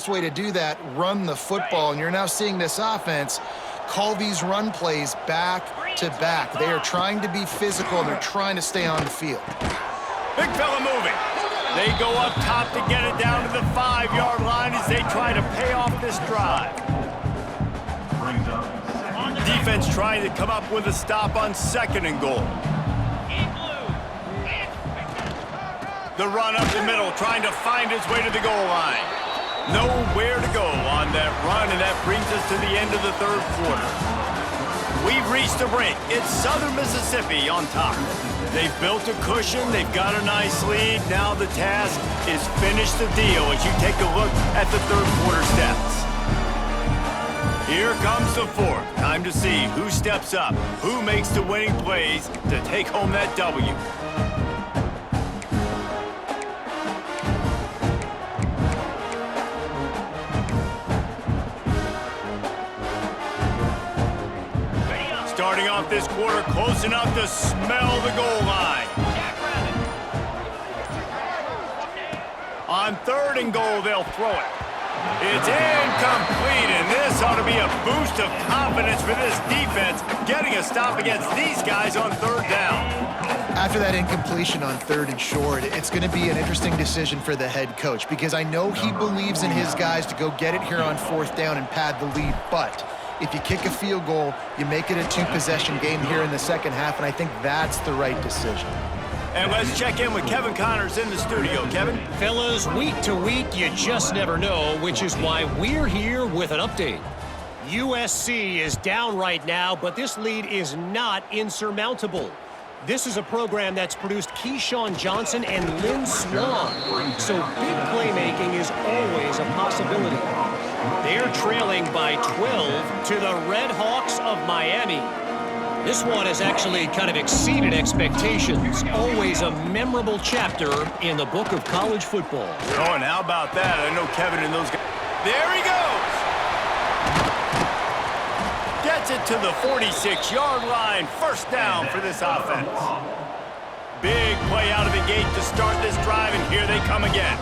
way to do that, run the football, and you're now seeing this offense call these run plays back to back. They are trying to be physical, and they're trying to stay on the field. Big fella moving. They go up top to get it down to the 5-yard line as they try to pay off this drive. Defense trying to come up with a stop on 2nd and goal. The run up the middle, trying to find his way to the goal line. Nowhere to go on that run, and that brings us to the end of the 3rd quarter. We've reached the break. It's Southern Mississippi on top. They've built a cushion. They've got a nice lead. Now the task is finish the deal as you take a look at the 3rd quarter stats. Here comes the 4th. Time to see who steps up, who makes the winning plays to take home that W. Starting off this quarter, close enough to smell the goal line. On 3rd and goal, they'll throw it. It's incomplete, and this ought to be a boost of confidence for this defense, getting a stop against these guys on 3rd down. After that incompletion on 3rd and short, it's going to be an interesting decision for the head coach, because I know he believes in his guys to go get it here on 4th down and pad the lead, but if you kick a field goal, you make it a 2-possession game here in the 2nd half, and I think that's the right decision. And let's check in with Kevin Connors in the studio. Kevin? Fellas, week to week, you just never know, which is why we're here with an update. USC is down right now, but this lead is not insurmountable. This is a program that's produced Keyshawn Johnson and Lynn Swann, so big playmaking is always a possibility. They're trailing by 12 to the Red Hawks of Miami. This one has actually kind of exceeded expectations. Always a memorable chapter in the book of college football. Oh, and how about that? I know Kevin and those guys. There he goes! Gets it to the 46-yard line. 1st down for this offense. Big play out of the gate to start this drive, and here they come again.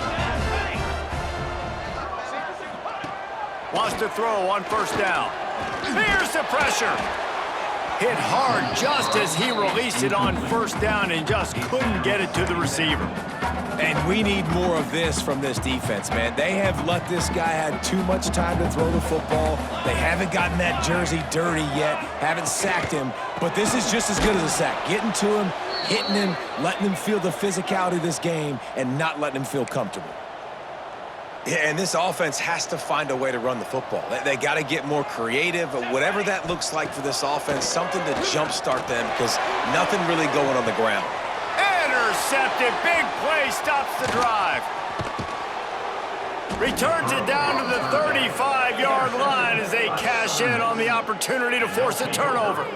Wants to throw on 1st down. Here's the pressure. Hit hard just as he released it on 1st down and just couldn't get it to the receiver. And we need more of this from this defense, man. They have let this guy have too much time to throw the football. They haven't gotten that jersey dirty yet, haven't sacked him, but this is just as good as a sack. Getting to him, hitting him, letting him feel the physicality of this game, and not letting him feel comfortable. Yeah, and this offense has to find a way to run the football. They got to get more creative, whatever that looks like for this offense, something to jumpstart them, because nothing really going on the ground. Intercepted. Big play stops the drive. Returns it down to the 35-yard line as they cash in on the opportunity to force a turnover.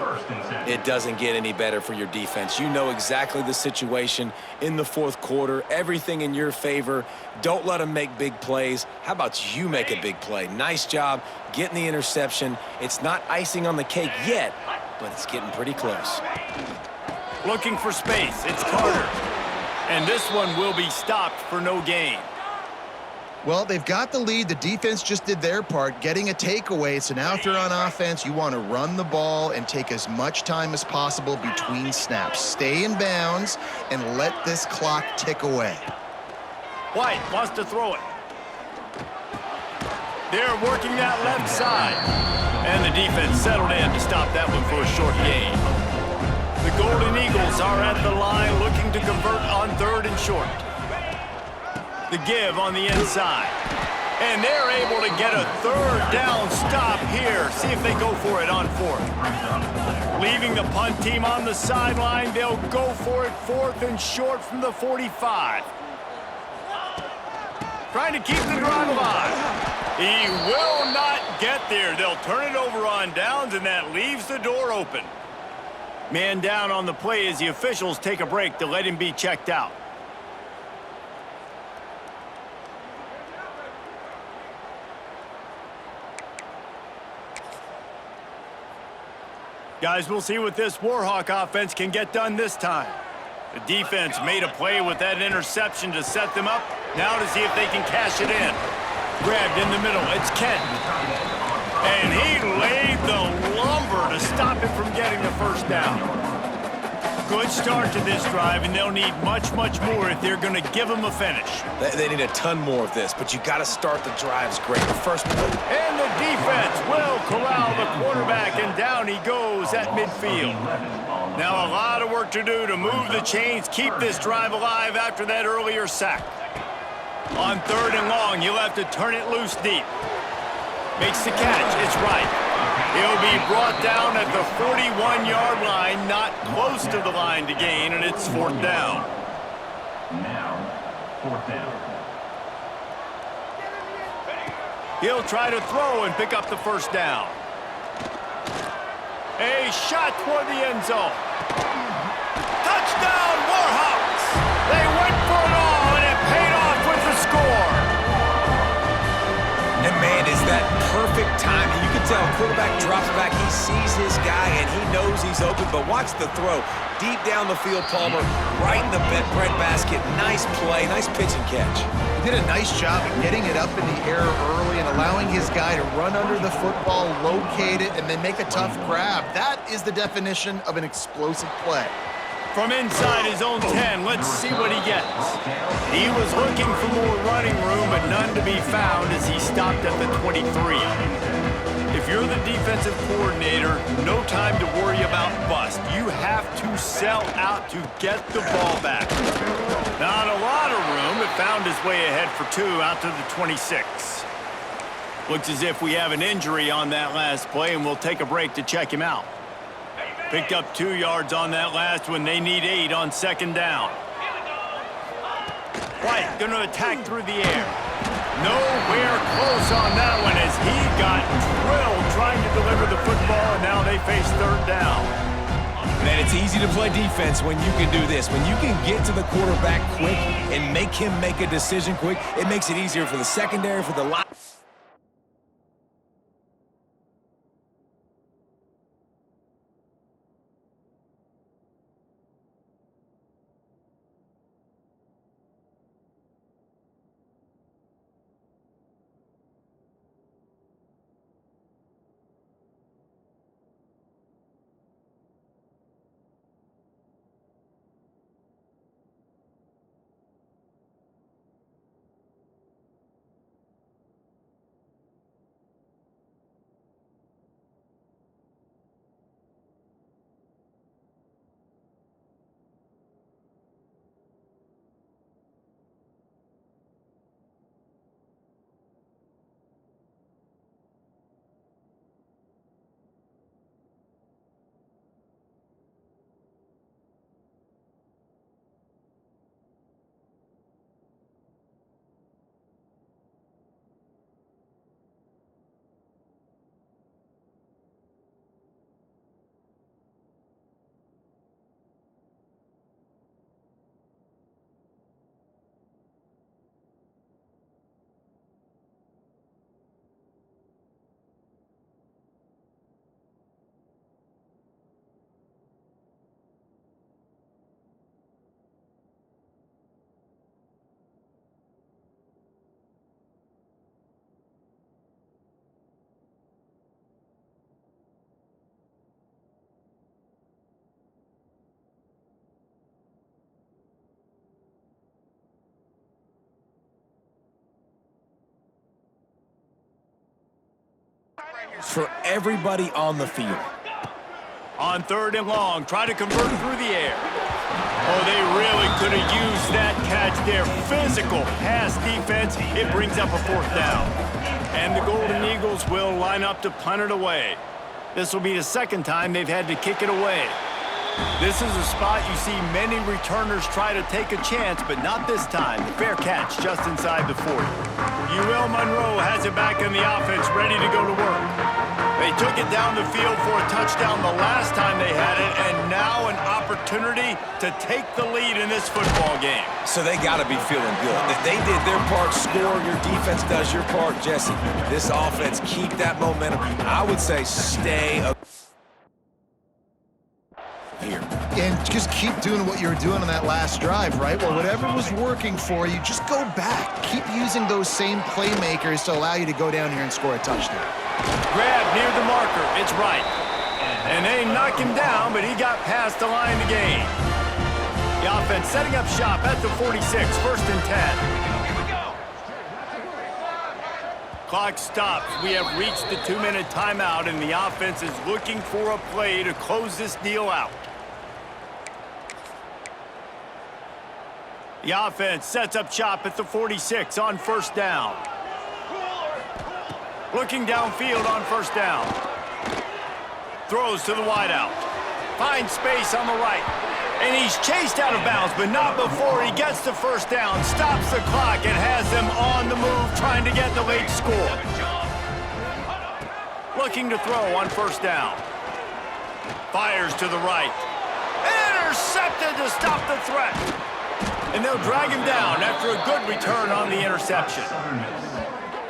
It doesn't get any better for your defense. You know exactly the situation in the 4th quarter, everything in your favor. Don't let them make big plays. How about you make a big play? Nice job getting the interception. It's not icing on the cake yet, but it's getting pretty close. Looking for space. It's Carter. And this one will be stopped for no gain. Well, they've got the lead. The defense just did their part, getting a takeaway. So now if you're on offense, you want to run the ball and take as much time as possible between snaps. Stay in bounds and let this clock tick away. White wants to throw it. They're working that left side. And the defense settled in to stop that one for a short gain. The Golden Eagles are at the line looking to convert on 3rd and short. The give on the inside. And they're able to get a 3rd down stop here. See if they go for it on 4th. Leaving the punt team on the sideline, they'll go for it 4th and short from the 45. Trying to keep the drive alive. He will not get there. They'll turn it over on downs, and that leaves the door open. Man down on the play as the officials take a break to let him be checked out. Guys, we'll see what this Warhawk offense can get done this time. The defense made a play with that interception to set them up. Now to see if they can cash it in. Grabbed in the middle. It's Kent. And he laid the lumber to stop him from getting the first down. Good start to this drive, and they'll need much, much more if they're going to give him a finish. They need a ton more of this, but you got to start the drives great. The first play. And the defense will corral the quarterback, and down he goes at midfield. Now a lot of work to do to move the chains, keep this drive alive after that earlier sack. On 3rd and long, he'll have to turn it loose deep. Makes the catch. It's right. He'll be brought down at the 41-yard line, not close to the line to gain, and it's 4th down. Now, 4th down. He'll try to throw and pick up the first down. A shot toward the end zone. Touchdown, Warhawks! They went for it all, and it paid off with the score. And man, is that perfect timing. You can tell quarterback drops back. He sees his guy, and he knows he's open. But watch the throw. Deep down the field, Palmer, right in the breadbasket. Nice play, nice pitch and catch. He did a nice job of getting it up in the air early and allowing his guy to run under the football, locate it, and then make a tough grab. That is the definition of an explosive play. From inside his own 10, let's see what he gets. He was looking for more running room, but none to be found as he stopped at the 23. If you're the defensive coordinator, no time to worry about bust. You have to sell out to get the ball back. Not a lot of room. It found his way ahead for 2 out to the 26. Looks as if we have an injury on that last play, and we'll take a break to check him out. Picked up 2 yards on that last one. They need 8 on 2nd down. White going to attack through the air. Nowhere close on that one as he got drilled trying to deliver the football, and now they face 3rd down. Man, it's easy to play defense when you can do this. When you can get to the quarterback quick and make him make a decision quick, it makes it easier for the secondary, for the line. For everybody on the field. On 3rd and long, try to convert through the air. Oh, they really could have used that catch there. Physical pass defense. It brings up a 4th down. And the Golden Eagles will line up to punt it away. This will be the 2nd time they've had to kick it away. This is a spot you see many returners try to take a chance, but not this time. The fair catch just inside the 40. UL Monroe has it back in the offense, ready to go to work. They took it down the field for a touchdown the last time they had it, and now an opportunity to take the lead in this football game. So they got to be feeling good. They did their part, score. Your defense does your part, Jesse. This offense, keep that momentum. I would say stay here. And just keep doing what you were doing on that last drive, right? Well, whatever was working for you, just go back. Keep using those same playmakers to allow you to go down here and score a touchdown. Grab near the marker. It's right. And they knock him down, but he got past the line to gain. The offense setting up shop at the 46, 1st and 10. Clock stops. We have reached the 2-minute timeout, and the offense is looking for a play to close this deal out. The offense sets up shop at the 46 on 1st down. Looking downfield on 1st down. Throws to the wideout. Finds space on the right. And he's chased out of bounds, but not before he gets to 1st down. Stops the clock and has them on the move trying to get the late score. Looking to throw on 1st down. Fires to the right. Intercepted to stop the threat. And they'll drag him down after a good return on the interception.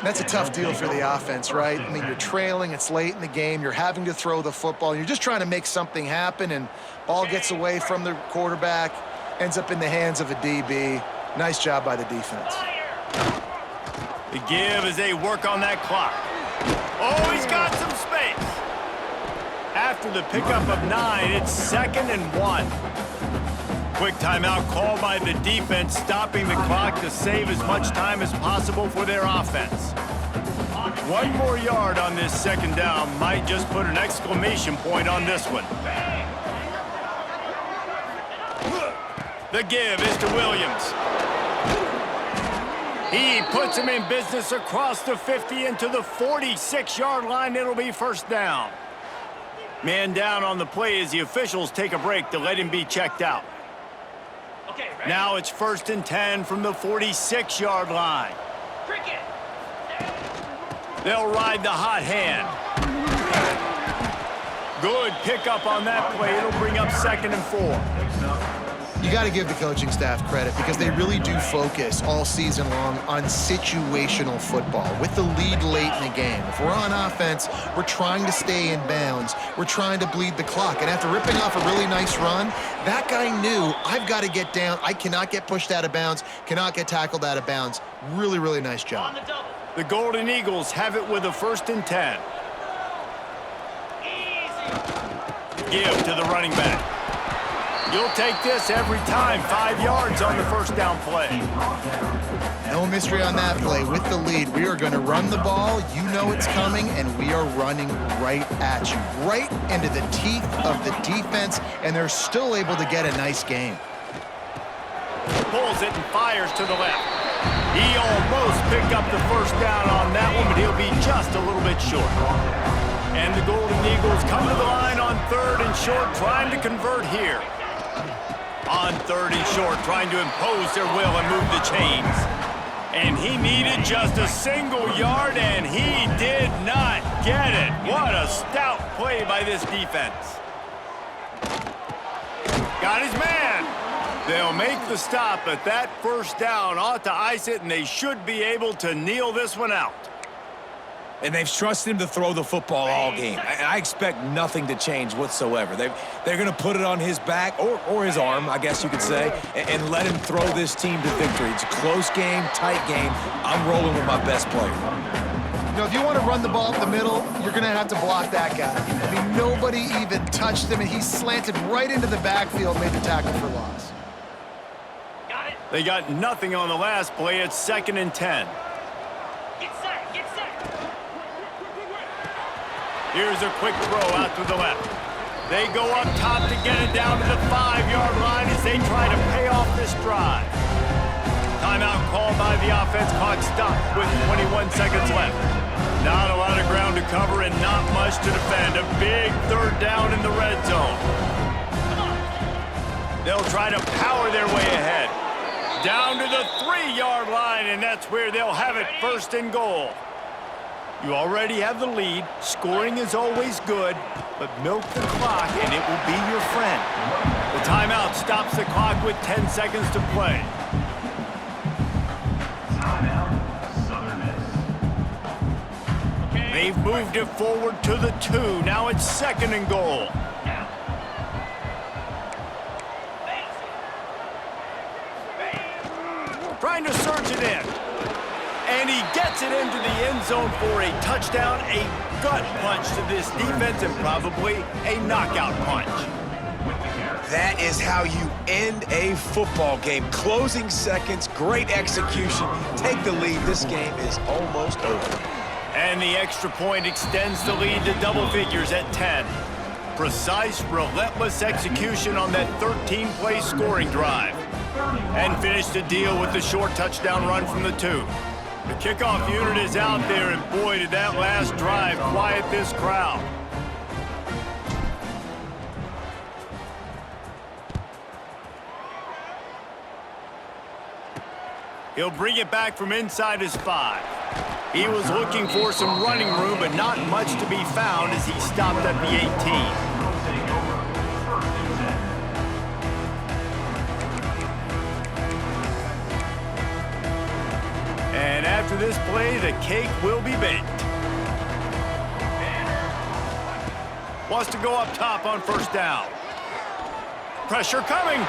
That's a tough deal for the offense, right? I mean, you're trailing, it's late in the game, you're having to throw the football, you're just trying to make something happen, and ball gets away from the quarterback, ends up in the hands of a DB. Nice job by the defense. The give as they work on that clock. Oh, he's got some space. After the pickup of 9, it's 2nd and 1. Quick timeout called by the defense, stopping the clock to save as much time as possible for their offense. 1 more yard on this 2nd down might just put an exclamation point on this one. The give is to Williams. He puts him in business across the 50 into the 46-yard line. It'll be 1st down. Man down on the play as the officials take a break to let him be checked out. Now it's 1st and 10 from the 46-yard line. They'll ride the hot hand. Good pickup on that play. It'll bring up 2nd and 4. You got to give the coaching staff credit because they really do focus all season long on situational football with the lead late in the game. If we're on offense, we're trying to stay in bounds. We're trying to bleed the clock. And after ripping off a really nice run, that guy knew, I've got to get down. I cannot get pushed out of bounds, cannot get tackled out of bounds. Really, really nice job. The Golden Eagles have it with a 1st and 10. Give to the running back. You'll take this every time. 5 yards on the 1st down play. No mystery on that play. With the lead, we are going to run the ball. You know it's coming, and we are running right at you, right into the teeth of the defense, and they're still able to get a nice game. Pulls it and fires to the left. He almost picked up the 1st down on that one, but he'll be just a little bit short. And the Golden Eagles come to the line on 3rd and short, trying to convert here. On 3rd and short, trying to impose their will and move the chains. And he needed just a single yard, and he did not get it. What a stout play by this defense. Got his man. They'll make the stop, but that 1st down ought to ice it, and they should be able to kneel this one out. And they've trusted him to throw the football all game. I expect nothing to change whatsoever. They're going to put it on his back, or his arm, I guess you could say, and let him throw this team to victory. It's a close game, tight game. I'm rolling with my best player. You know, if you want to run the ball up the middle, you're going to have to block that guy. I mean, nobody even touched him, and he slanted right into the backfield, made the tackle for loss. They got nothing on the last play. It's 2nd and 10. Here's a quick throw out to the left. They go up top to get it down to the 5-yard line as they try to pay off this drive. Timeout called by the offense. Clock stopped with 21 seconds left. Not a lot of ground to cover and not much to defend. A big 3rd down in the red zone. They'll try to power their way ahead. Down to the 3-yard line, and that's where they'll have it, 1st and goal. You already have the lead. Scoring is always good, but milk the clock and it will be your friend. The timeout stops the clock with 10 seconds to play. They've moved it forward to the 2. Now it's 2nd and goal. it into the end zone for a touchdown, a gut punch to this defense, and probably a knockout punch. That is how you end a football game. Closing seconds, great execution. Take the lead. This game is almost over. And the extra point extends the lead to double figures at 10. Precise, relentless execution on that 13-play scoring drive. And finish the deal with the short touchdown run from the 2. The kickoff unit is out there, and boy, did that last drive quiet this crowd. He'll bring it back from inside his 5. He was looking for some running room, but not much to be found as he stopped at the 18. And after this play, the cake will be baked. Wants to go up top on first down. Pressure coming.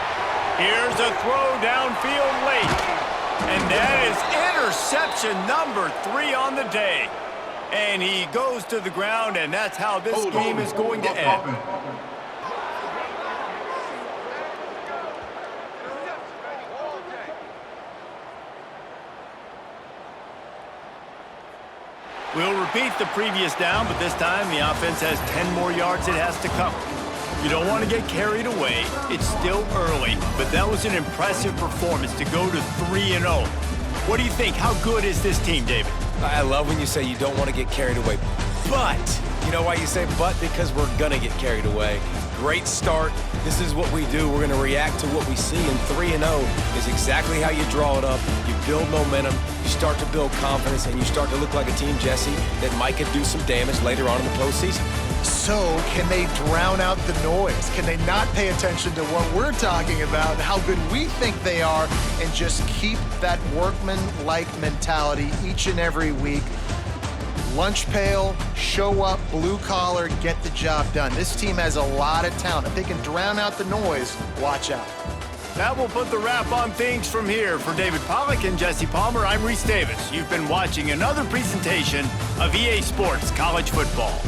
Here's a throw downfield late. And that is interception number 3 on the day. And he goes to the ground, and that's how this game is going to end. We'll repeat the previous down, but this time the offense has 10 more yards it has to cover. You don't want to get carried away. It's still early, but that was an impressive performance to go to 3-0. What do you think? How good is this team, David? I love when you say you don't want to get carried away. But, you know why you say but? Because we're going to get carried away. Great start. This is what we do. We're going to react to what we see, and 3-0 is exactly how you draw it up. You build momentum, you start to build confidence, and you start to look like a team, Jesse, that might could do some damage later on in the postseason. So, can they drown out the noise? Can they not pay attention to what we're talking about, how good we think they are, and just keep that workman-like mentality each and every week? Lunch pail, show up, blue collar, get the job done. This team has a lot of talent. If they can drown out the noise, watch out. That will put the wrap on things from here. For David Pollack and Jesse Palmer, I'm Reese Davis. You've been watching another presentation of EA Sports College Football.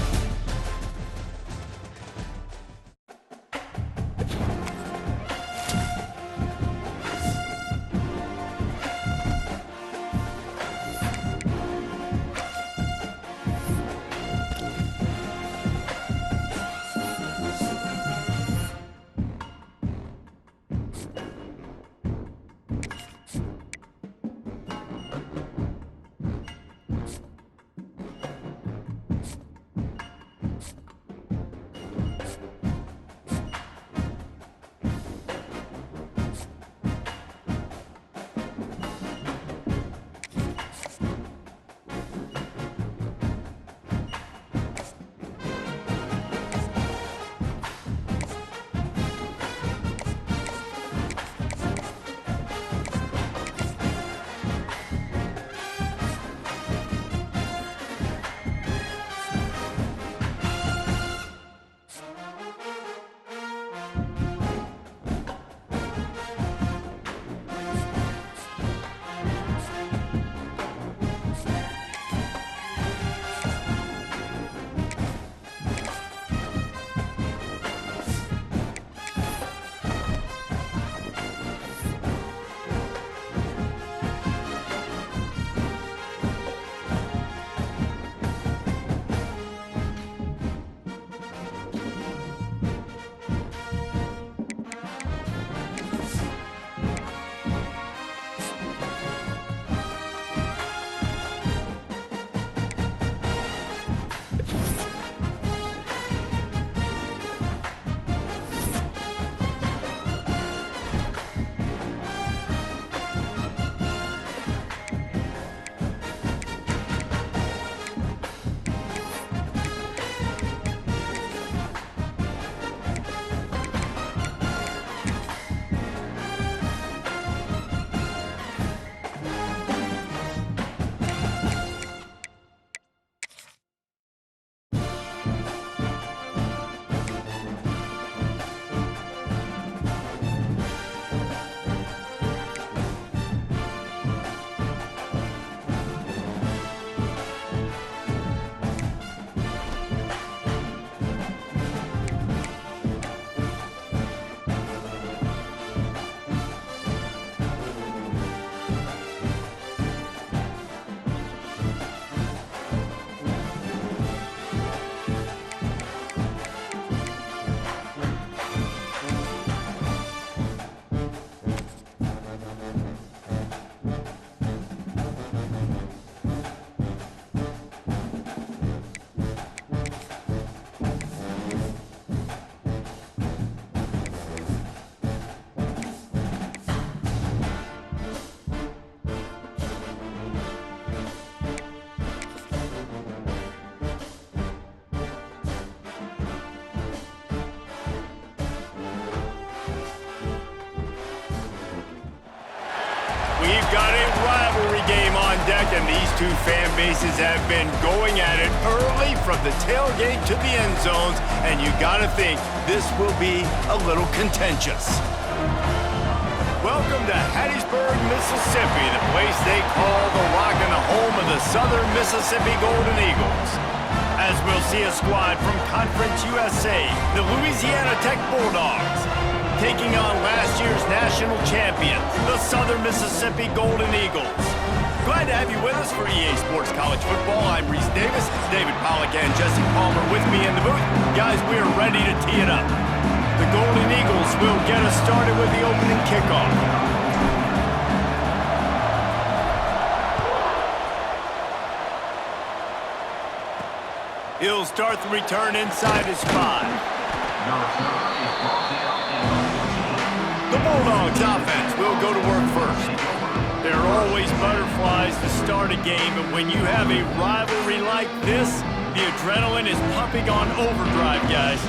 we've got a rivalry game on deck, and these two fan bases have been going at it early from the tailgate to the end zones, and you gotta think this will be a little contentious. Welcome to Hattiesburg, Mississippi, the place they call the Rock and the home of the Southern Mississippi Golden Eagles. As we'll see a squad from Conference USA, the Louisiana Tech Bulldogs, taking on last year's national champions, the Southern Mississippi Golden Eagles. Glad to have you with us for EA Sports College Football. I'm Reese Davis, David Pollack and Jesse Palmer with me in the booth. Guys, we are ready to tee it up. The Golden Eagles will get us started with the opening kickoff. He'll start the return inside his 5. The Bulldogs offense will go to work first. There are always butterflies to start a game, but when you have a rivalry like this, the adrenaline is pumping on overdrive, guys.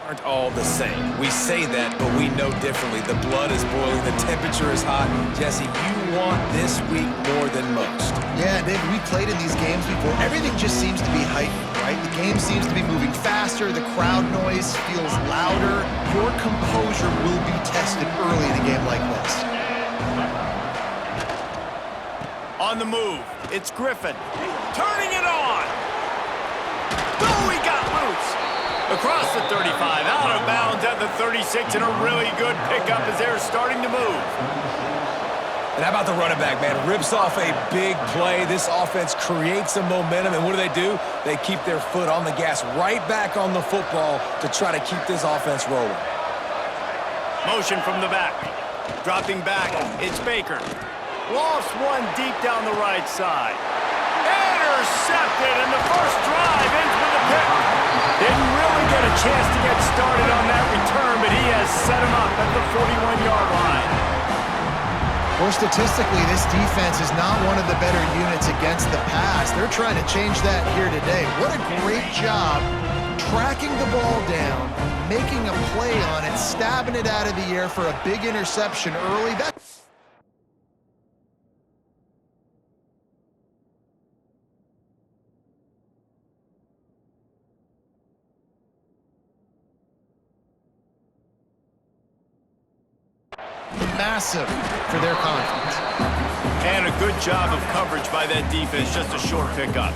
Aren't all the same. We say that, but we know differently. The blood is boiling, the temperature is hot. Jesse, you want this week more than most. Yeah, David, we played in these games before. Everything just seems to be heightened, right? The game seems to be moving faster. The crowd noise feels louder. Your composure will be tested early in a game like this. On the move, it's Griffin. Turning it on. Oh, he got loose. Across the 35, out of bounds at the 36, and a really good pickup as they're starting to move. And how about the running back, man? Rips off a big play. This offense creates some momentum, and what do? They keep their foot on the gas right back on the football to try to keep this offense rolling. Motion from the back. Dropping back, it's Baker. Lofts one deep down the right side. Intercepted, and the first drive ends with a pick. Didn't really get a chance to get started on that return, but he has set him up at the 41-yard line. Well, statistically, this defense is not one of the better units against the pass. They're trying to change that here today. What a great job tracking the ball down, making a play on it, stabbing it out of the air for a big interception early. Massive for their confidence. And a good job of coverage by that defense, just a short pickup.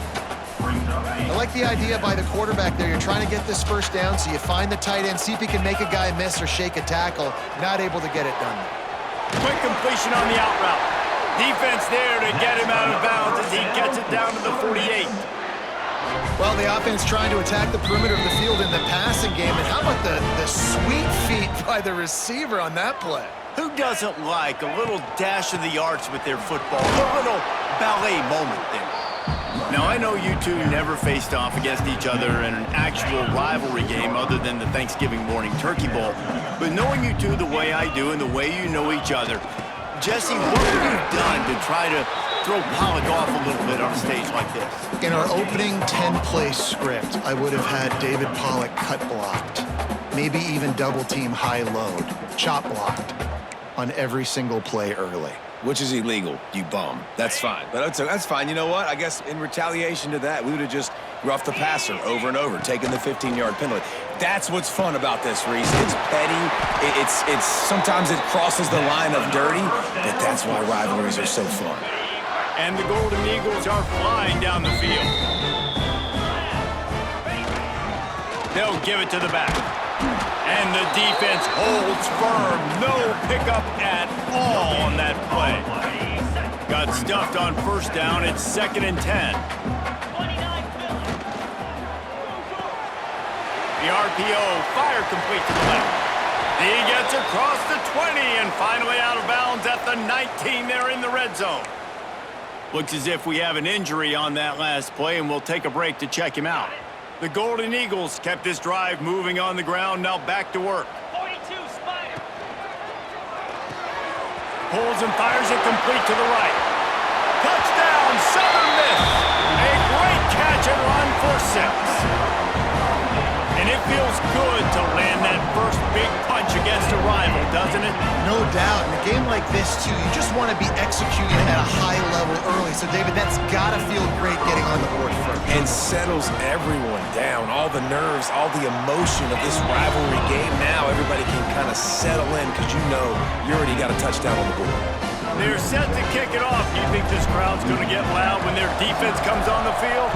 I like the idea by the quarterback there. You're trying to get this first down, so you find the tight end, see if he can make a guy miss or shake a tackle. Not able to get it done. Quick completion on the out route. Defense there to get him out of bounds as he gets it down to the 48. Well, the offense trying to attack the perimeter of the field in the passing game. And how about the sweet feet by the receiver on that play? Who doesn't like a little dash of the arts with their football? A little ballet moment there. Now, I know you two never faced off against each other in an actual rivalry game other than the Thanksgiving morning Turkey Bowl. But knowing you two the way I do and the way you know each other, Jesse, what have you done to try to throw Pollack off a little bit on a stage like this? In our opening 10-play script, I would have had David Pollack cut blocked, maybe even double team high load, chop blocked on every single play early. Which is illegal, you bum. That's fine. But that's fine. You know what? I guess in retaliation to that, we would have just roughed the passer over and over, taking the 15-yard penalty. That's what's fun about this, Reese. It's petty. It's sometimes it crosses the line of dirty, but that's why rivalries are so fun. And the Golden Eagles are flying down the field. They'll give it to the back. And the defense holds firm. No pickup at all on that play. Got stuffed on first down. It's 2nd and 10. The RPO, fire complete to the left. He gets across the 20 and finally out of bounds at the 19 there in the red zone. Looks as if we have an injury on that last play, and we'll take a break to check him out. The Golden Eagles kept this drive moving on the ground, now back to work. 42, Spider. Pulls and fires it complete to the right. Touchdown, Southern Miss. A great catch and run for 6. And it feels good to land that first big punch against a rival, doesn't it? No doubt. And game like this, too, you just want to be executing at a high level early. So, David, that's got to feel great getting on the board first. And settles everyone down. All the nerves, all the emotion of this rivalry game. Now everybody can kind of settle in because you know you already got a touchdown on the board. They're set to kick it off. Do you think this crowd's going to get loud when their defense comes on the field?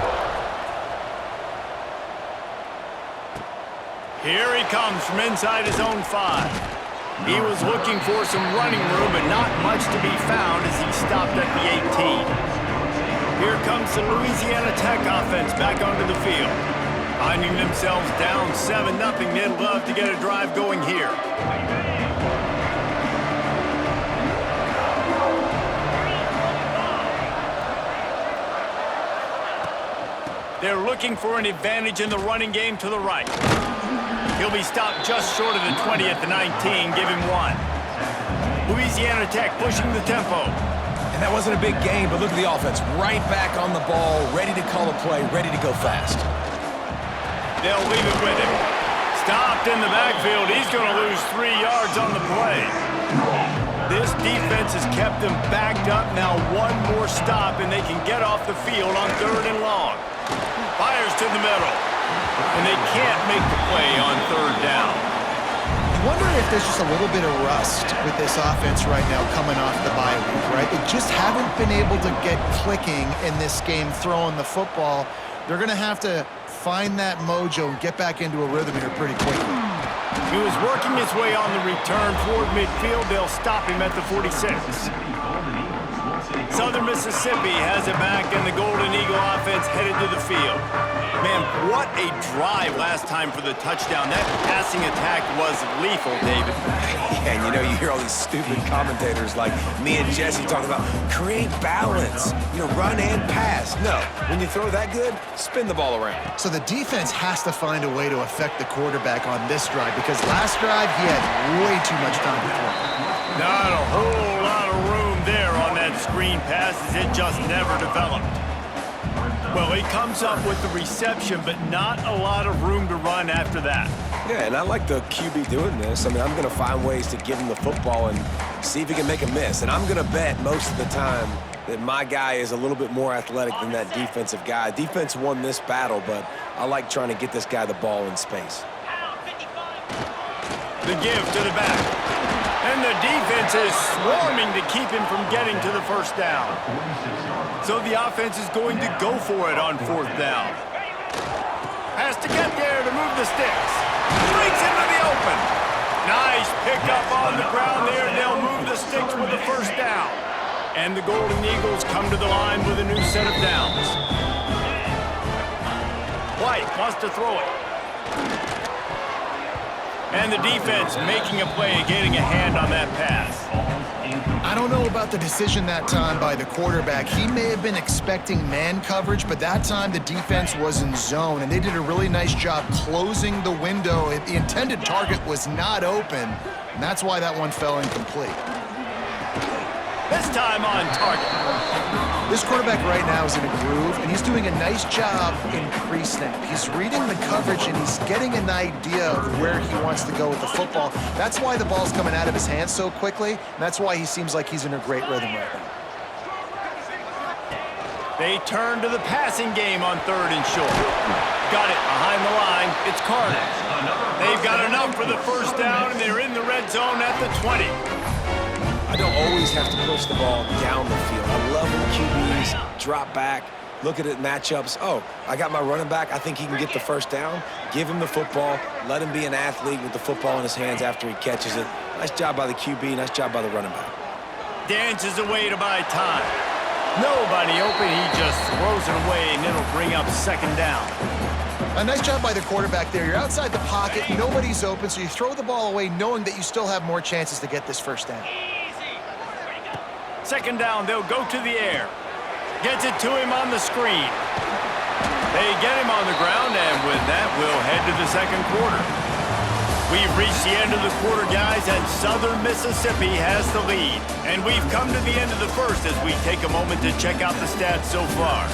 Here he comes from inside his own 5. He was looking for some running room, but not much to be found as he stopped at the 18. Here comes the Louisiana Tech offense back onto the field. Finding themselves down 7-0, they'd love to get a drive going here. They're looking for an advantage in the running game to the right. He'll be stopped just short of the 20 at the 19, give him 1. Louisiana Tech pushing the tempo. And that wasn't a big gain, but look at the offense. Right back on the ball, ready to call a play, ready to go fast. They'll leave it with him. Stopped in the backfield. He's going to lose 3 yards on the play. This defense has kept them backed up. Now one more stop, and they can get off the field on 3rd and long. Fires to the middle. And they can't make the play on 3rd down. I wonder if there's just a little bit of rust with this offense right now coming off the bye week, right? They just haven't been able to get clicking in this game throwing the football. They're going to have to find that mojo and get back into a rhythm here pretty quickly. He was working his way on the return toward midfield. They'll stop him at the 46. Southern Mississippi has it back, and the Golden Eagle offense headed to the field. Man, what a drive last time for the touchdown. That passing attack was lethal, David. Yeah, and you know, you hear all these stupid commentators like me and Jesse talking about create balance, run and pass. No, when you throw that good, spin the ball around. So the defense has to find a way to affect the quarterback on this drive because last drive he had way too much time to throw. Not a whole lot of room there on that screen pass as it just never developed. Well, he comes up with the reception, but not a lot of room to run after that. Yeah, and I like the QB doing this. I mean, I'm going to find ways to give him the football and see if he can make a miss. And I'm going to bet most of the time that my guy is a little bit more athletic than that defensive guy. Defense won this battle, but I like trying to get this guy the ball in space. The give to the back. And the defense is swarming to keep him from getting to the 1st down. So the offense is going to go for it on 4th down. Has to get there to move the sticks. Breaks into the open. Nice pickup on the ground there. They'll move the sticks with the 1st down. And the Golden Eagles come to the line with a new set of downs. White wants to throw it. And the defense making a play, getting a hand on that pass. I don't know about the decision that time by the quarterback. He may have been expecting man coverage, but that time the defense was in zone, and they did a really nice job closing the window. The intended target was not open, and that's why that one fell incomplete. This time on target. This quarterback right now is in a groove, and he's doing a nice job in pre-snap. He's reading the coverage, and he's getting an idea of where he wants to go with the football. That's why the ball's coming out of his hands so quickly, and that's why he seems like he's in a great rhythm right now. They turn to the passing game on 3rd and short. Got it behind the line. It's Carter. They've got enough for the 1st down, and they're in the red zone at the 20. I don't always have to push the ball down the field. I love when QBs drop back, look at it matchups. Oh, I got my running back. I think he can get the 1st down. Give him the football. Let him be an athlete with the football in his hands after he catches it. Nice job by the QB. Nice job by the running back. Dances away to buy time. Nobody open. He just throws it away, and it'll bring up 2nd down. A nice job by the quarterback there. You're outside the pocket. Nobody's open, so you throw the ball away knowing that you still have more chances to get this 1st down. 2nd down, they'll go to the air. Gets it to him on the screen. They get him on the ground, and with that, we'll head to the 2nd quarter. We've reached the end of the quarter, guys, and Southern Mississippi has the lead. And we've come to the end of the 1st as we take a moment to check out the stats so far.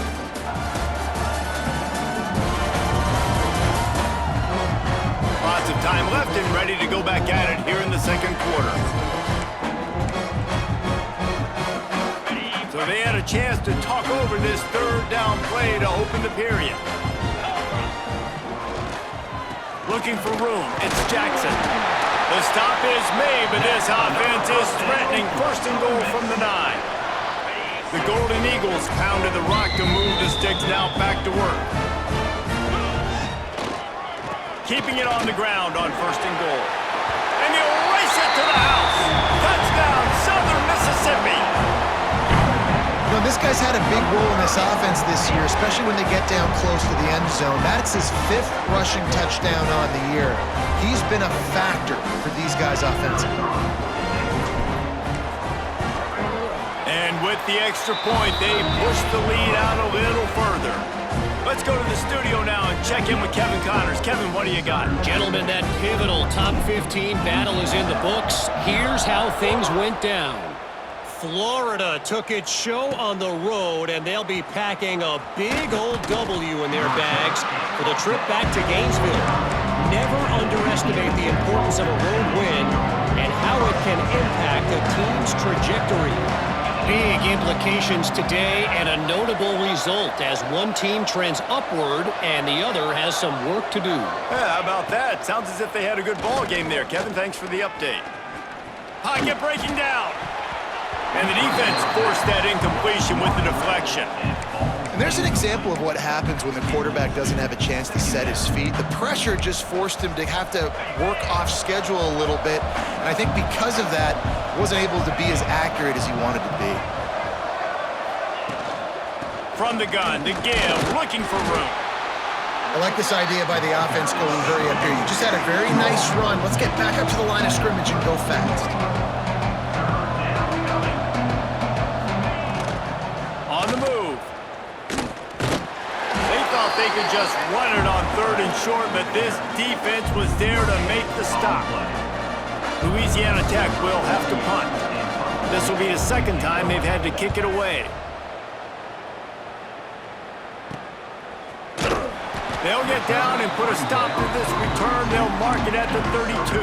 Lots of time left and ready to go back at it here in the 2nd quarter. So they had a chance to talk over this third down play to open the period. Looking for room. It's Jackson. The stop is made, but this offense is threatening. First and goal from the 9. The Golden Eagles pounded the rock to move the sticks. Now back to work. Keeping it on the ground on first and goal. And he'll race it to the house. Touchdown, Southern Mississippi. You know, this guy's had a big role in this offense this year, especially when they get down close to the end zone. That's his 5th rushing touchdown on the year. He's been a factor for these guys offensively. And with the extra point, they push the lead out a little further. Let's go to the studio now and check in with Kevin Connors. Kevin, what do you got? Gentlemen, that pivotal top 15 battle is in the books. Here's how things went down. Florida took its show on the road, and they'll be packing a big old W in their bags for the trip back to Gainesville. Never underestimate the importance of a road win and how it can impact a team's trajectory. Big implications today and a notable result as one team trends upward and the other has some work to do. Yeah, how about that? Sounds as if they had a good ball game there. Kevin, thanks for the update. Pocket breaking down. And the defense forced that incompletion with the deflection. And there's an example of what happens when the quarterback doesn't have a chance to set his feet. The pressure just forced him to have to work off schedule a little bit. And I think because of that, wasn't able to be as accurate as he wanted to be. From the gun, the give, looking for room. I like this idea by the offense going hurry up here. You just had a very nice run. Let's get back up to the line of scrimmage and go fast. On the move. They thought they could just run it on 3rd and short, but this defense was there to make the stop. Louisiana Tech will have to punt. This will be the 2nd time they've had to kick it away. They'll get down and put a stop to this return. They'll mark it at the 32.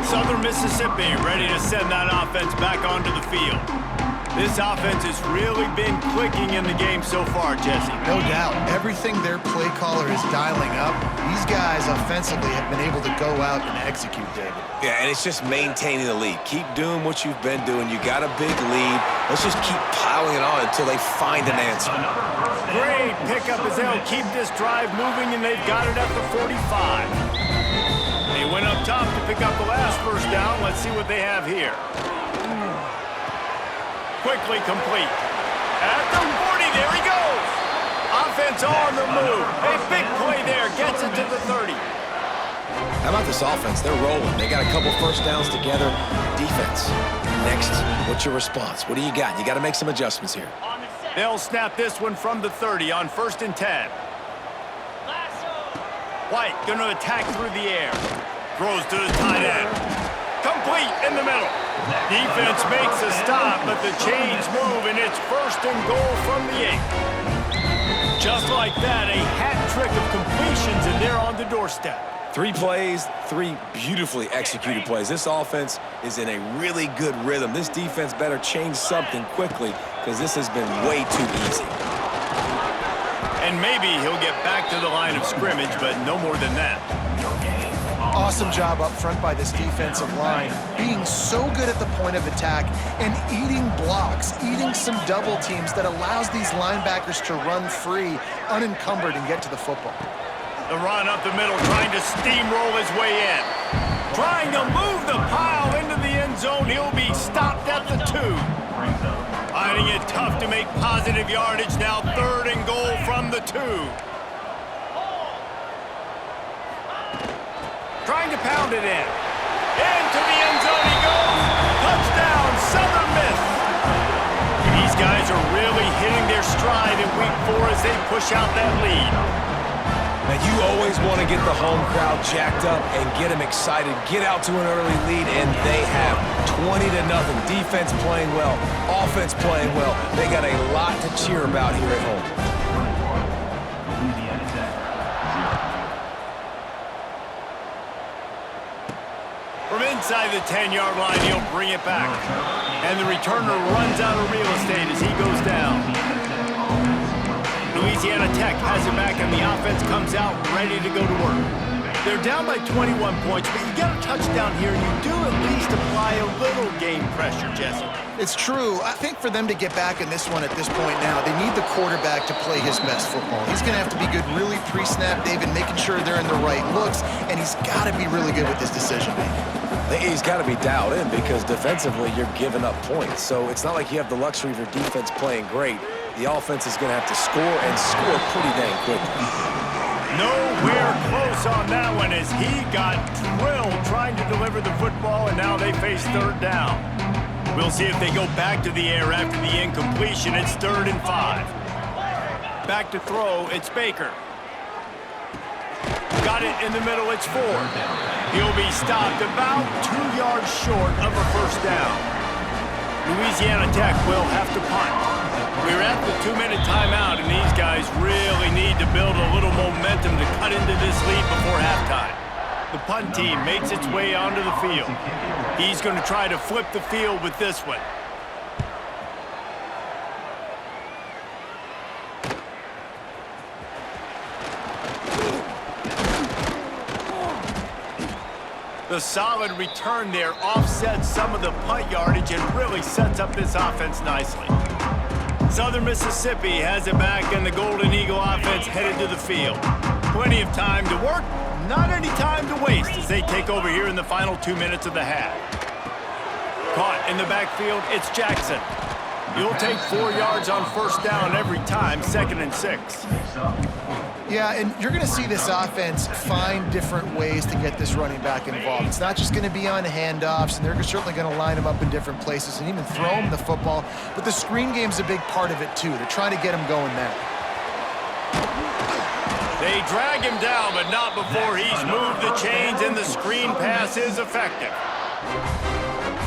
Southern Mississippi ready to send that offense back onto the field. This offense has really been clicking in the game so far, Jesse. No doubt. Everything their play caller is dialing up, these guys offensively have been able to go out and execute, David. Yeah, and it's just maintaining the lead. Keep doing what you've been doing. You got a big lead. Let's just keep piling it on until they find an answer. Great pickup as they'll keep this drive moving, and they've got it at the 45. They went up top to pick up the last first down. Let's see what they have here. Quickly complete. At the 40, there he goes. Offense on the move. A big play there, gets it to the 30. How about this offense? They're rolling. They got a couple first downs together. Defense. Next, what's your response? What do you got? You got to make some adjustments here. They'll snap this one from the 30 on 1st and 10. White going to attack through the air. Throws to the tight end. Complete in the middle. Defense makes a stop, but the chains move, and it's 1st and goal from the 8. Just like that, a hat trick of completions, and they're on the doorstep. 3 plays, 3 beautifully executed plays. This offense is in a really good rhythm. This defense better change something quickly because this has been way too easy. And maybe he'll get back to the line of scrimmage, but no more than that. Awesome job up front by this defensive line, being so good at the point of attack and eating blocks, eating some double teams that allows these linebackers to run free, unencumbered, and get to the football. The run up the middle, trying to steamroll his way in. Trying to move the pile into the end zone. He'll be stopped at the 2. Finding it tough to make positive yardage now. 3rd and goal from the 2. Trying to pound it in. Into the end zone he goes. Touchdown, Southern Miss. These guys are really hitting their stride in week 4 as they push out that lead. And you always want to get the home crowd jacked up and get them excited. Get out to an early lead, and they have 20-0. Defense playing well, offense playing well. They got a lot to cheer about here at home. Louisiana Tech, 0. From Inside the 10-yard line, he'll bring it back. And the returner runs out of real estate as he goes down. Louisiana Tech has it back, and the offense comes out ready to go to work. They're down by 21 points, but you get a touchdown here, and you do at least apply a little game pressure, Jesse. It's true. I think for them to get back in this one at this point now, they need the quarterback to play his best football. He's going to have to be good really pre-snap, David, making sure they're in the right looks, and he's got to be really good with his decision-making. He's got to be dialed in because defensively you're giving up points. So it's not like you have the luxury of your defense playing great. The offense is going to have to score and score pretty dang quickly. Nowhere close on that one as he got drilled trying to deliver the football, and now they face third down. We'll see if they go back to the air after the incompletion. It's 3rd and 5. Back to throw, it's Baker. Got it in the middle, it's Ford. He'll be stopped about 2 yards short of a first down. Louisiana Tech will have to punt. We're at the 2-minute timeout, and these guys really need to build a little momentum to cut into this lead before halftime. The punt team makes its way onto the field. He's going to try to flip the field with this one. The solid return there offsets some of the punt yardage and really sets up this offense nicely. Southern Mississippi has it back, and the Golden Eagle offense headed to the field. Plenty of time to work, not any time to waste as they take over here in the final 2 minutes of the half. Caught in the backfield, it's Jackson. You'll take 4 yards on first down every time, 2nd and 6. Yeah, and you're going to see this offense find different ways to get this running back involved. It's not just going to be on handoffs, and they're certainly going to line him up in different places and even throw him the football. But the screen game's a big part of it, too. They're trying to get him going there. They drag him down, but not before he's moved the chains, and the screen pass is effective.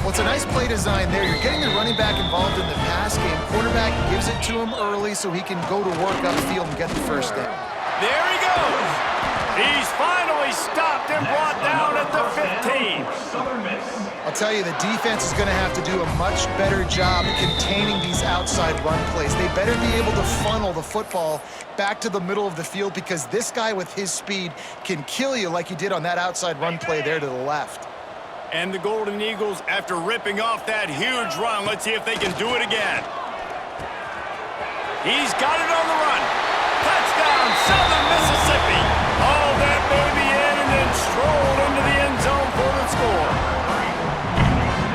Well, it's a nice play design there. You're getting the running back involved in the pass game. Quarterback gives it to him early so he can go to work upfield and get the first down. There he goes. He's finally stopped and brought down at the 15. I'll tell you, the defense is going to have to do a much better job containing these outside run plays. They better be able to funnel the football back to the middle of the field because this guy with his speed can kill you like he did on that outside run play there to the left. And the Golden Eagles, after ripping off that huge run, let's see if they can do it again. He's got it on the run. Touchdown, Southern Mississippi. All that baby in and then strolled into the end zone for the score.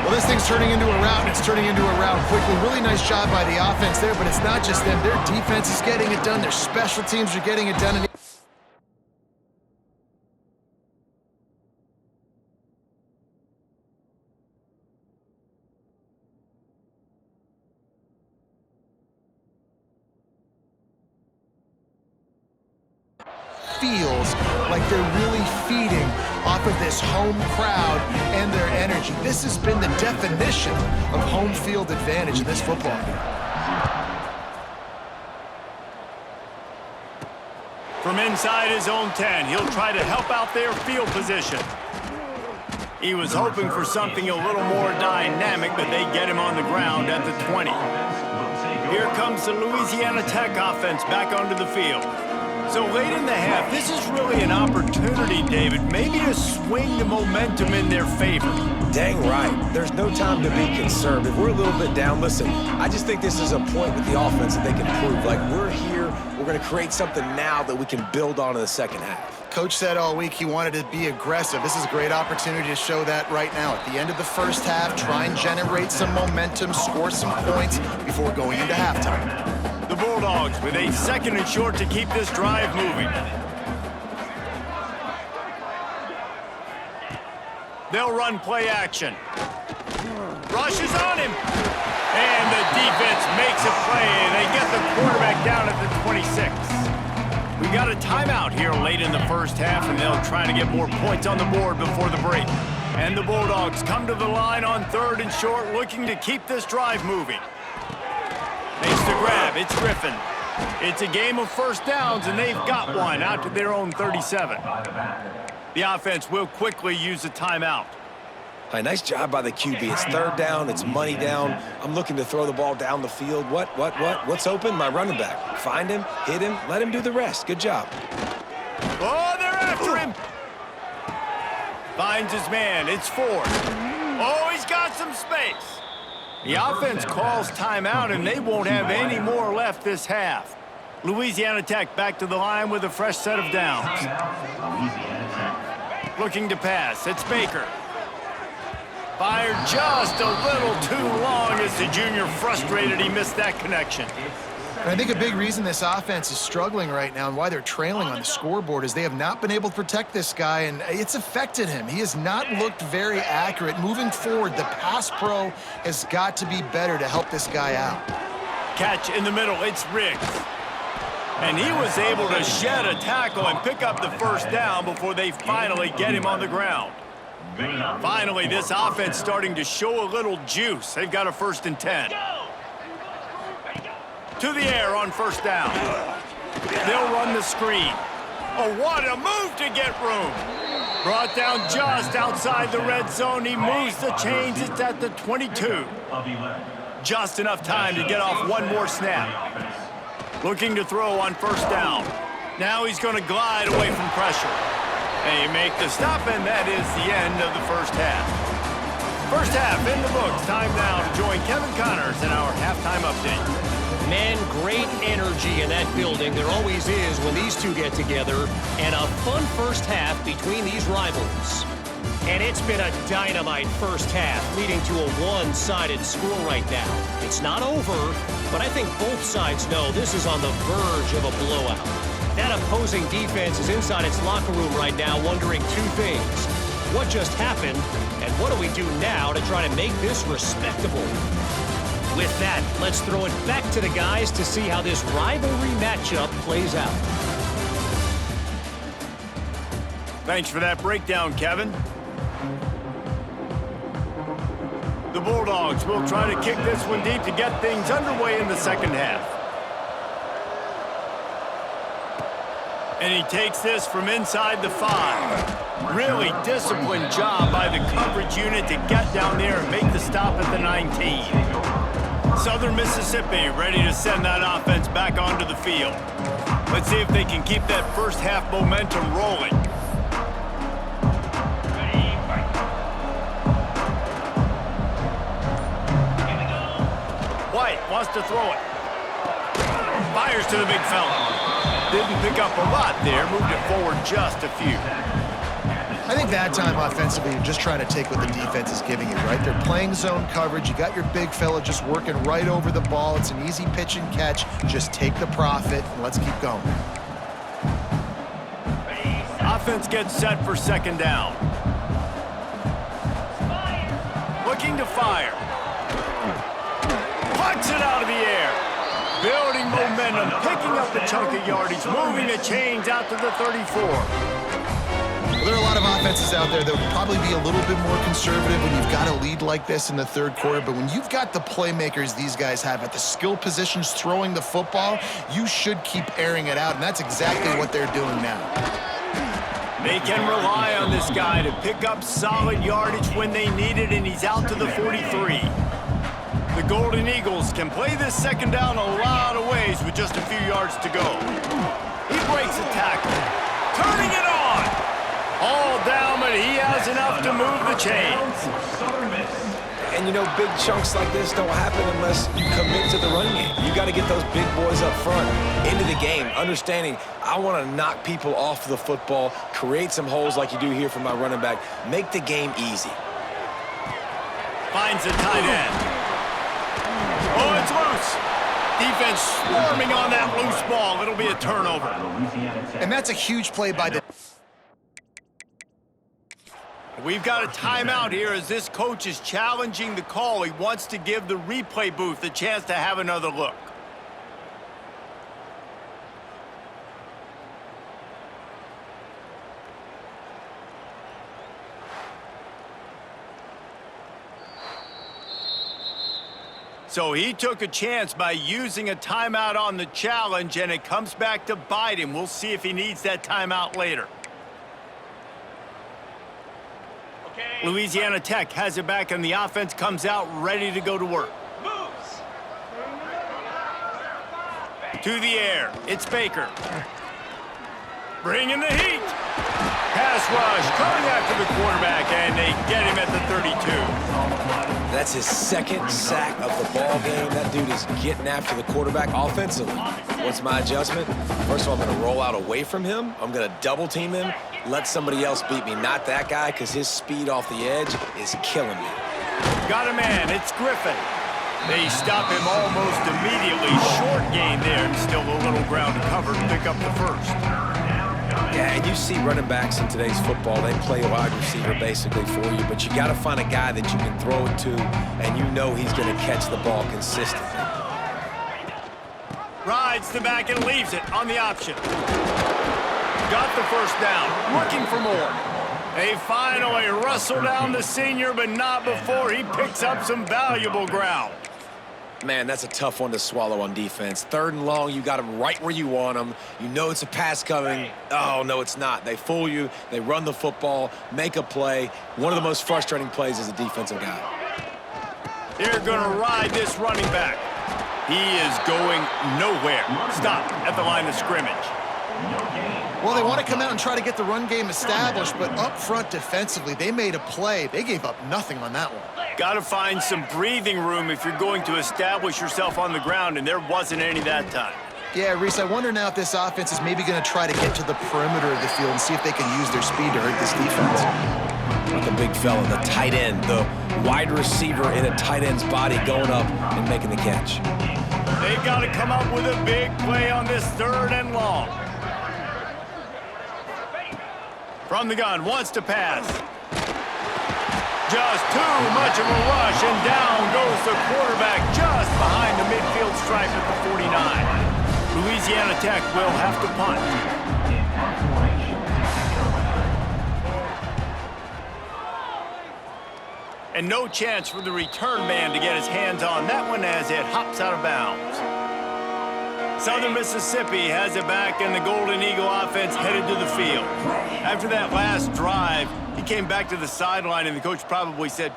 Well, this thing's turning into a rout, and it's turning into a rout quickly. Really nice job by the offense there, but it's not just them. Their defense is getting it done. Their special teams are getting it done. Feels like they're really feeding off of this home crowd and their energy. This has been the definition of home field advantage in this football game. From inside his own 10, he'll try to help out their field position. He was hoping for something a little more dynamic, but they get him on the ground at the 20. Here comes the Louisiana Tech offense back onto the field. So late in the half, this is really an opportunity, David, maybe to swing the momentum in their favor. Dang right. There's no time to be concerned. If we're a little bit down, listen, I just think this is a point with the offense that they can prove. Like, we're here, we're going to create something now that we can build on in the second half. Coach said all week he wanted to be aggressive. This is a great opportunity to show that right now. At the end of the first half, try and generate some momentum, score some points before going into halftime. The Bulldogs with a 2nd and short to keep this drive moving. They'll run play action. Rush is on him. And the defense makes a play, and they get the quarterback down at the 26. We got a timeout here late in the first half, and they'll try to get more points on the board before the break. And the Bulldogs come to the line on 3rd and short, looking to keep this drive moving. Makes the grab, it's Griffin. It's a game of first downs, and they've got one out to their own 37. The offense will quickly use a timeout. Hey, nice job by the QB. It's third down. It's money down. I'm looking to throw the ball down the field. What? What's open? My running back. Find him, hit him, let him do the rest. Good job. Oh, they're after him. Finds his man. It's fourth. Oh, he's got some space. The offense calls timeout, and they won't have any more left this half. Louisiana Tech back to the line with a fresh set of downs. Looking to pass. It's Baker. Fired just a little too long as the junior frustrated he missed that connection. And I think a big reason this offense is struggling right now and why they're trailing on the scoreboard is they have not been able to protect this guy, and it's affected him. He has not looked very accurate. Moving forward, the pass pro has got to be better to help this guy out. Catch in the middle. It's Riggs. And he was able to shed a tackle and pick up the first down before they finally get him on the ground. Finally, this offense starting to show a little juice. They've got a 1st and 10. To the air on first down. They'll run the screen. Oh, what a move to get room. Brought down just outside the red zone. He moves the chains. It's at the 22. Just enough time to get off one more snap. Looking to throw on first down. Now he's going to glide away from pressure. They make the stop, and that is the end of the first half. First half in the books. Time now to join Kevin Connors in our halftime update. Man, great energy in that building. There always is when these two get together. And a fun first half between these rivals. And it's been a dynamite first half, leading to a one-sided score right now. It's not over, but I think both sides know this is on the verge of a blowout. That opposing defense is inside its locker room right now wondering two things. What just happened, and what do we do now to try to make this respectable? With that, let's throw it back to the guys to see how this rivalry matchup plays out. Thanks for that breakdown, Kevin. The Bulldogs will try to kick this one deep to get things underway in the second half. And he takes this from inside the 5. Really disciplined job by the coverage unit to get down there and make the stop at the 19. Southern Mississippi ready to send that offense back onto the field. Let's see if they can keep that first half momentum rolling. White wants to throw it. Fires to the big fella. Didn't pick up a lot there, moved it forward just a few. I think that time offensively, you're just trying to take what the defense is giving you, right? They're playing zone coverage. You got your big fella just working right over the ball. It's an easy pitch and catch. Just take the profit and let's keep going. Offense gets set for second down. Looking to fire. Puts it out of the air. Building momentum, picking up a chunk of yardage, moving the chains out to the 34. Well, there are a lot of offenses out there that would probably be a little bit more conservative when you've got a lead like this in the third quarter, but when you've got the playmakers these guys have at the skill positions throwing the football, you should keep airing it out, and that's exactly what they're doing now. They can rely on this guy to pick up solid yardage when they need it, and he's out to the 43. The Golden Eagles can play this second down a lot of ways with just a few yards to go. He breaks a tackle, turning it on. All down, but he has enough to move the chains. And, you know, big chunks like this don't happen unless you commit to the run game. You got to get those big boys up front into the game, understanding I want to knock people off the football, create some holes like you do here for my running back, make the game easy. Finds a tight end. Oh, it's loose. Defense swarming on that loose ball. It'll be a turnover. And that's a huge play by the... We've got a timeout here as this coach is challenging the call. He wants to give the replay booth a chance to have another look. So he took a chance by using a timeout on the challenge, and it comes back to bite him. We'll see if he needs that timeout later. Okay, Louisiana Tech has it back, and the offense comes out ready to go to work. To the air, it's Baker. Bringing the heat. Pass rush, coming after the quarterback, and they get him at the 32. That's his second sack of the ball game. That dude is getting after the quarterback offensively. What's my adjustment? First of all, I'm going to roll out away from him. I'm going to double team him, let somebody else beat me. Not that guy, because his speed off the edge is killing me. Got a man, it's Griffin. They stop him almost immediately. Short gain there, and still a little ground to cover to pick up the first. Yeah, and you see running backs in today's football, they play a wide receiver basically for you, but you got to find a guy that you can throw it to, and you know he's going to catch the ball consistently. Rides the back and leaves it on the option. Got the first down, looking for more. They finally wrestle down the senior, but not before he picks up some valuable ground. Man, that's a tough one to swallow on defense. 3rd and long, you got them right where you want them. You know it's a pass coming. Oh, no, it's not. They fool you. They run the football, make a play. One of the most frustrating plays as a defensive guy. They're going to ride this running back. He is going nowhere. Stop at the line of scrimmage. Well, they want to come out and try to get the run game established, but up front defensively, they made a play. They gave up nothing on that one. Got to find some breathing room if you're going to establish yourself on the ground, and there wasn't any that time. Yeah, Reese, I wonder now if this offense is maybe going to try to get to the perimeter of the field and see if they can use their speed to hurt this defense. With the big fella, the tight end, the wide receiver in a tight end's body going up and making the catch. They've got to come up with a big play on this 3rd and long. From the gun, wants to pass. Just too much of a rush, and down goes the quarterback just behind the midfield stripe at the 49. Louisiana Tech will have to punt. And no chance for the return man to get his hands on that one as it hops out of bounds. Southern Mississippi has it back, and the Golden Eagle offense headed to the field. After that last drive, he came back to the sideline, and the coach probably said,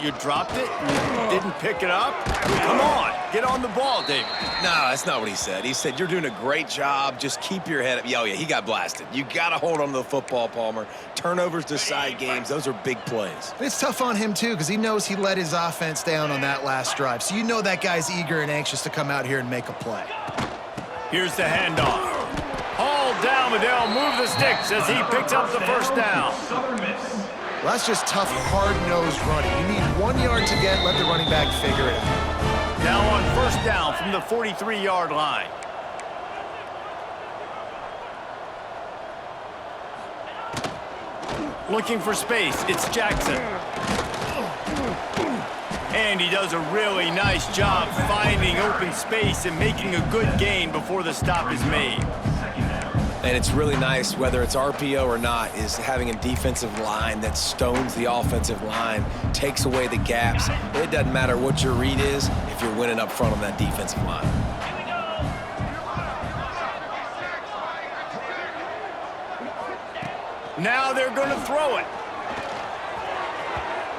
"You dropped it? You didn't pick it up? Come on, get on the ball, David." No, that's not what he said. He said, "You're doing a great job. Just keep your head up." Oh, yeah, he got blasted. You got to hold on to the football, Palmer. Turnovers decide games. Those are big plays. It's tough on him, too, because he knows he let his offense down on that last drive. So you know that guy's eager and anxious to come out here and make a play. Here's the handoff. Hauled down, but they'll move the sticks as he picks up the first down. Well, that's just tough, hard-nosed running. You need 1 yard to get, let the running back figure it out. Now on first down from the 43-yard line. Looking for space, it's Jackson. And he does a really nice job finding open space and making a good gain before the stop is made. And it's really nice, whether it's RPO or not, is having a defensive line that stones the offensive line, takes away the gaps. It doesn't matter what your read is if you're winning up front on that defensive line. Now they're going to throw it.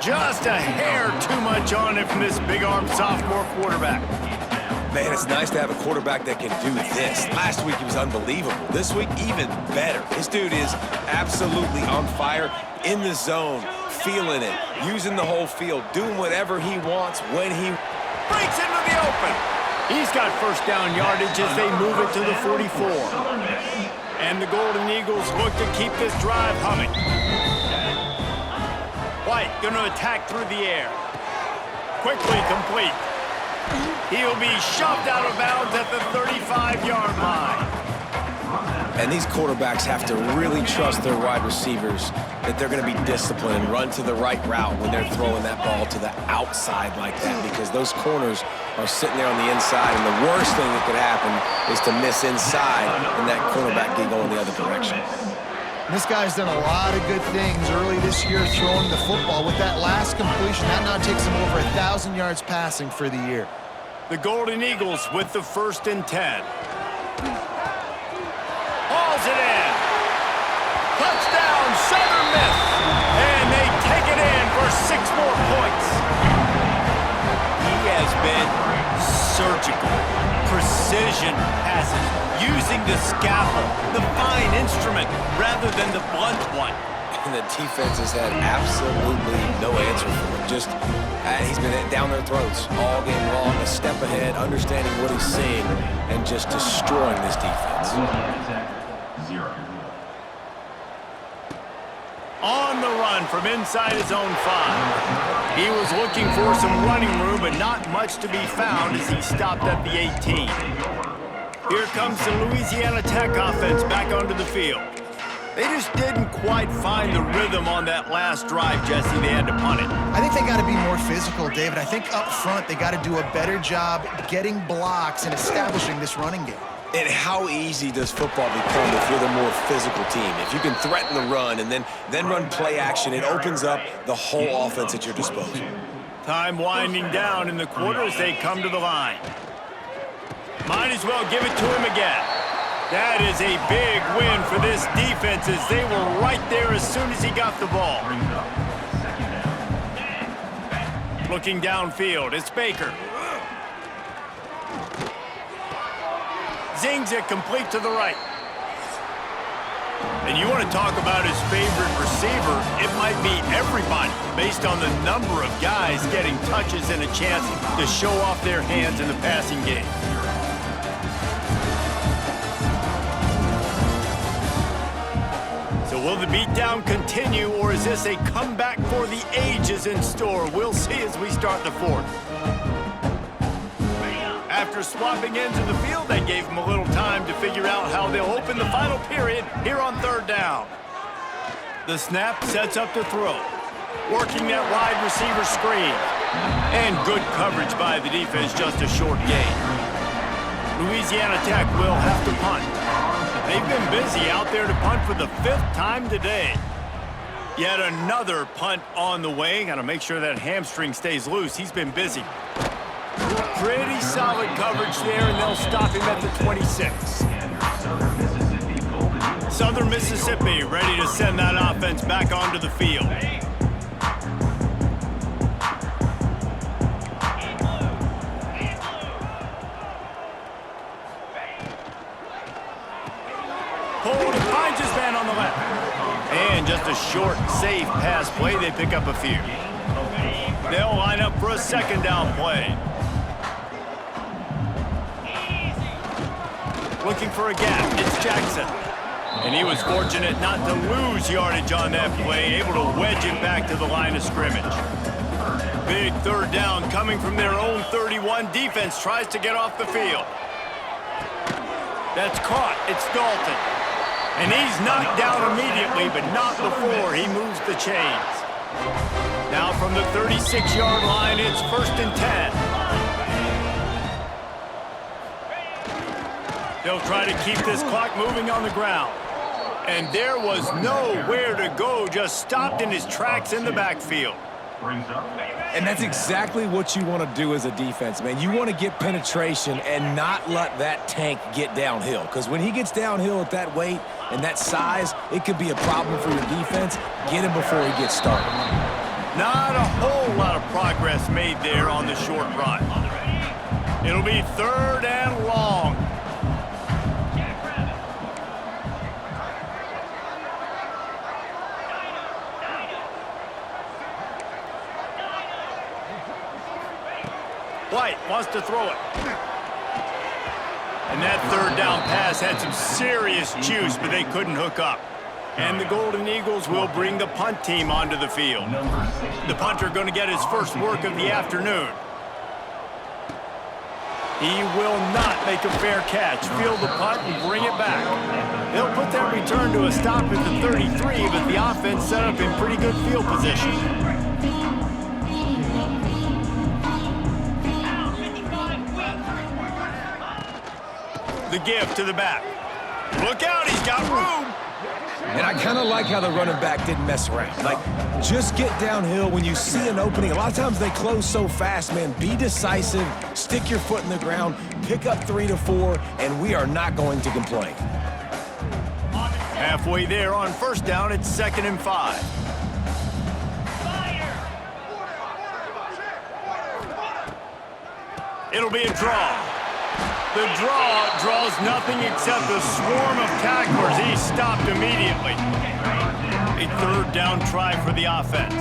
Just a hair too much on it from this big-arm sophomore quarterback. Man, it's nice to have a quarterback that can do this. Last week, he was unbelievable. This week, even better. This dude is absolutely on fire, in the zone, feeling it, using the whole field, doing whatever he wants when he breaks into the open. He's got first down yardage as they move it to the 44. And the Golden Eagles look to keep this drive humming. White going to attack through the air. Quickly complete. He'll be shoved out of bounds at the 35-yard line. And these quarterbacks have to really trust their wide receivers that they're going to be disciplined and run to the right route when they're throwing that ball to the outside like that, because those corners are sitting there on the inside, and the worst thing that could happen is to miss inside and that cornerback can go in the other direction. This guy's done a lot of good things early this year throwing the football. With that last completion, that now takes him over 1,000 yards passing for the year. The Golden Eagles with the 1st and 10. Hauls it in. Touchdown, Southern Miss. And they take it in more points. He has been surgical. Precision passes, using the scalpel, the fine instrument, rather than the blunt one. And the defense has had absolutely no answer for him. Just, he's been down their throats all game long, a step ahead, understanding what he's seeing, and just destroying this defense. On the run from inside his own 5. He was looking for some running room, but not much to be found as he stopped at the 18. Here comes the Louisiana Tech offense back onto the field. They just didn't quite find the rhythm on that last drive, Jesse. They had to punt it. I think they got to be more physical, David. I think up front they got to do a better job getting blocks and establishing this running game. And how easy does football become if you're the more physical team? If you can threaten the run and then run play action, it opens up the whole offense at your disposal. Time winding down in the quarter as they come to the line. Might as well give it to him again. That is a big win for this defense as they were right there as soon as he got the ball. Looking downfield, it's Baker. Zings it complete to the right. And you want to talk about his favorite receiver, it might be everybody based on the number of guys getting touches and a chance to show off their hands in the passing game. So will the beatdown continue, or is this a comeback for the ages in store? We'll see as we start the fourth. After swapping into the field, they gave him a little time to figure out how they'll open the final period here on third down. The snap sets up to throw. Working that wide receiver screen. And good coverage by the defense, just a short gain. Louisiana Tech will have to punt. They've been busy out there to punt for the 5th time today. Yet another punt on the way. Got to make sure that hamstring stays loose. He's been busy. Pretty solid coverage there, and they'll stop him at the 26. Southern Mississippi ready to send that offense back onto the field. Hold and finds his man on the left. And just a short, safe pass play. They pick up a few. They'll line up for a second down play. Looking for a gap, it's Jackson. And he was fortunate not to lose yardage on that play, able to wedge it back to the line of scrimmage. Big third down coming from their own 31. Defense tries to get off the field. That's caught, it's Dalton. And he's knocked down immediately, but not before he moves the chains. Now from the 36-yard line, it's 1st and 10. They'll try to keep this clock moving on the ground. And there was nowhere to go, just stopped in his tracks in the backfield. And that's exactly what you want to do as a defense, man. You want to get penetration and not let that tank get downhill. Because when he gets downhill at that weight and that size, it could be a problem for your defense. Get him before he gets started. Not a whole lot of progress made there on the short run. It'll be 3rd and long. White wants to throw it. And that 3rd down pass had some serious juice, but they couldn't hook up. And the Golden Eagles will bring the punt team onto the field. The punter going to get his first work of the afternoon. He will not make a fair catch. Field the punt and bring it back. They'll put that return to a stop at the 33, but the offense set up in pretty good field position. The give to the back. Look out, he's got room. And I kind of like how the running back didn't mess around. Like, just get downhill when you see an opening. A lot of times they close so fast, man. Be decisive, stick your foot in the ground, pick up 3 to 4, and we are not going to complain. Halfway there on 1st down, it's 2nd and 5. It'll be a draw. The draw draws nothing except a swarm of tacklers. He's stopped immediately. A third down try for the offense.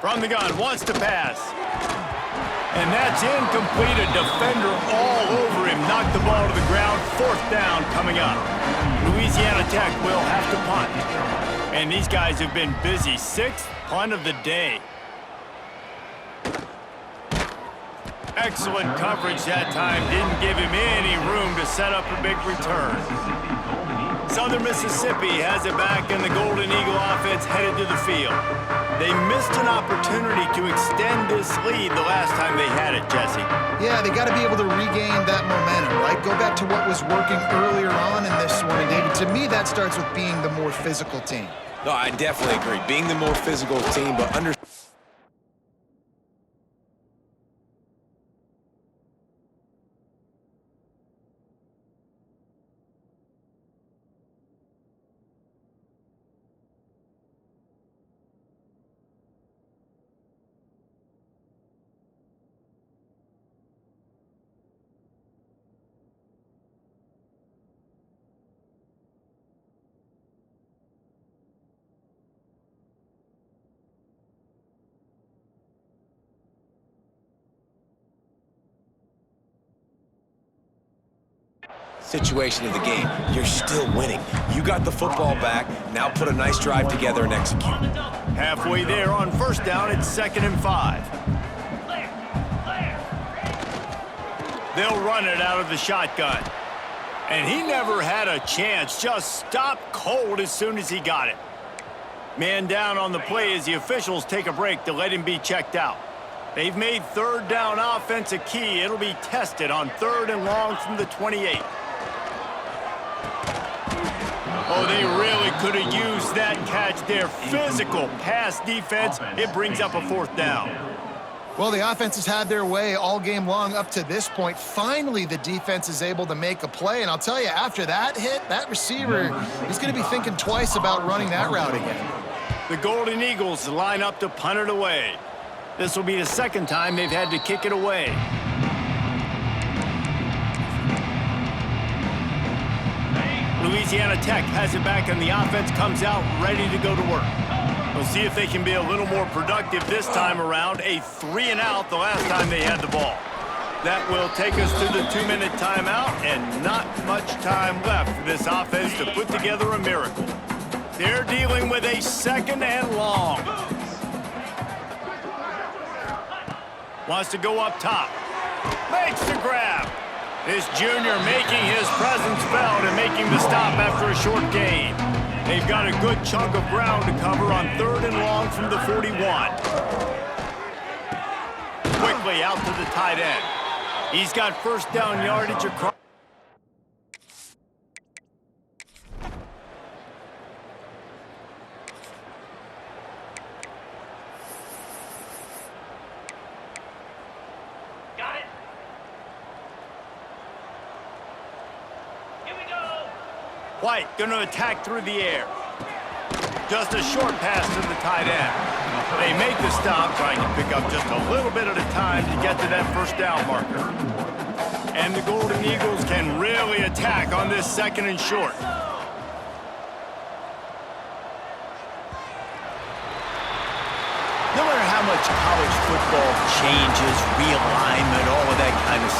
From the gun, wants to pass. And that's incomplete. A defender all over him. Knocked the ball to the ground. Fourth down coming up. Louisiana Tech will have to punt. And these guys have been busy. Sixth punt of the day. Excellent coverage that time. Didn't give him any room to set up a big return. Southern Mississippi has it back, and the Golden Eagle offense headed to the field. They missed an opportunity to extend this lead the last time they had it, Jesse. Yeah, they got to be able to regain that momentum, right? Go back to what was working earlier on in this one. And David, to me, that starts with being the more physical team. No, I definitely agree. Being the more physical team, but situation of the game, you're still winning. You got the football back. Now put a nice drive together and execute. Halfway there on first down, it's 2nd and 5. They'll run it out of the shotgun. And he never had a chance. Just stopped cold as soon as he got it. Man down on the play as the officials take a break to let him be checked out. They've made third down offense a key. It'll be tested on 3rd and long from the 28. Oh, they really could have used that catch there. Physical pass defense. It brings up a 4th down. Well, the offense has had their way all game long up to this point. Finally, the defense is able to make a play. And I'll tell you, after that hit, that receiver, he's going to be thinking twice about running that route again. The Golden Eagles line up to punt it away. This will be the 2nd time they've had to kick it away. Louisiana Tech has it back, and the offense comes out ready to go to work. We'll see if they can be a little more productive this time around. A 3-and-out the last time they had the ball. That will take us to the 2-minute timeout, and not much time left for this offense to put together a miracle. They're dealing with a 2nd and long. Wants to go up top. Makes the grab. This junior making his presence felt and making the stop after a short gain. They've got a good chunk of ground to cover on 3rd and long from the 41. Quickly out to the tight end. He's got first down yardage across. White going to attack through the air. Just a short pass to the tight end. They make the stop, trying to pick up just a little bit at a time to get to that first down marker. And the Golden Eagles can really attack on this 2nd and short. No matter how much college football changes, realignment, all of that kind of stuff,